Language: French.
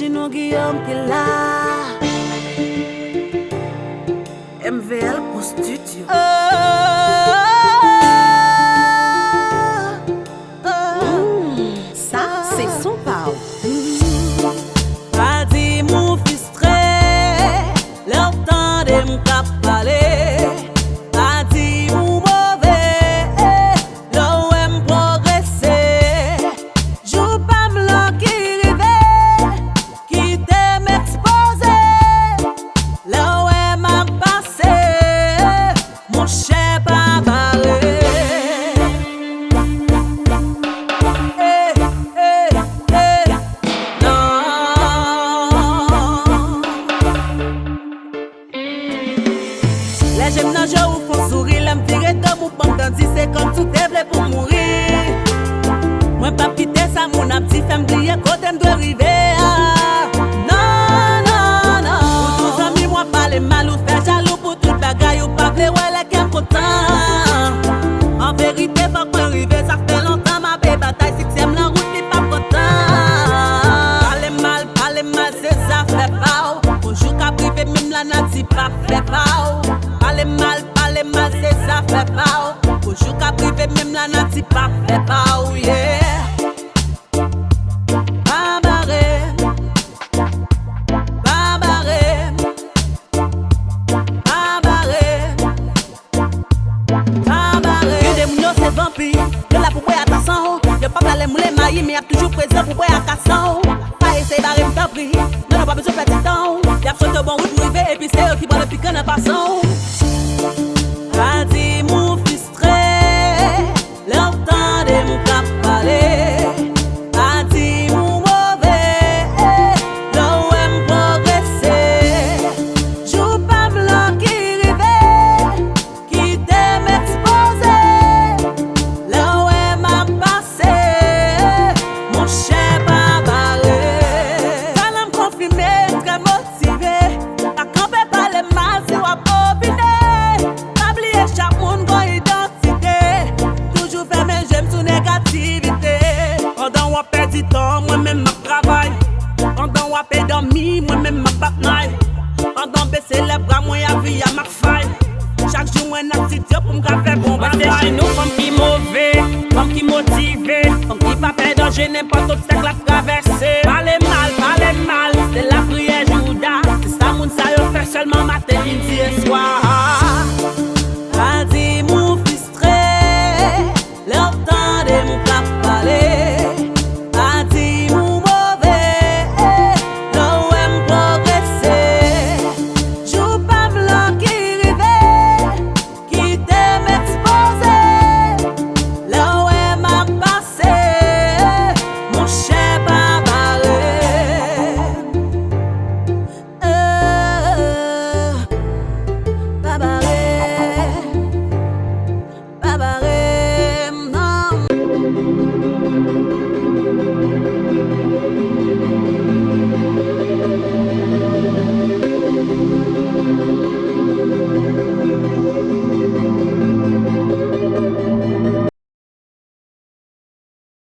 Imagine Guillaume qui est là. MVL pour studio. Ça, c'est son power. Pas dit mon frustré, leur temps de m'cap parler. Pas dit mon mauvais, leur aime progresser. Joue pas m'l'en qui rêvait, qui t'aime exposer. Leur aime à passer, mon cher pas barré. Les j'aime nager ou font sourire, l'aime tirer de mon pendant dit c'est comme tout est blé pour mourir. Moi pas quitter ça, mon petit femme briller côté m'doit arriver. Non, non, non. Pour tous amis, moi parler mal ou faire jaloux pour toute bagaille ou pas vle ouais les qu'aime content. En vérité, pas qu'on arriver, ça fait longtemps ma belle bataille, si t'aimes la route, t'es pas content. Parler mal, c'est ça fait pas. Bonjour qu'à privé, même la nati pas fait pas. Parler mal, c'est ça fait pas. Bonjour qu'à privé, même la nati pas fait pas. Yeah. Babaré, babaré, babaré, babaré. Y'a des mounions c'est vampire, y'a la pour boire à tasson. Y'a pas parler moulé maïs, mais y'a toujours présent pour boire à casson. Pas essayer barrer m't'en prie, non, pas besoin de faire du temps. Y'a absolument bon route pour arriver, et puis c'est eux qui boivent le piquant en passant. Pas dit mon frustré, leur temps de m'cap parler. Pas dit mon mauvais, leur aime progresser. Joue pas m'l'en qui rêvait, qui t'aime exposer. Leur aime à passer, mon cher pas barré. Ça l'a confirmé, très motivé. Pas camper par les mal, c'est wa bobiner. Chaque monde a une identité. Toujours faire mes j'aime sous négativité. Pendant qu'on perd du temps, moi-même ma travail. Pendant qu'on perd dormir, moi-même ma bataille. Pendant baisser les bras, moi y'a vie à ma faille. Chaque jour, moi n'a petit Dieu pour me faire bon bataille. C'est chez nous, femme qui mauvais, femme qui motivée, femme qui pas perdre danger, n'importe où c'est que la traversée. Parlez mal, c'est la prière Judas. C'est ça, moun ça yo fait seulement matin, midi et soir.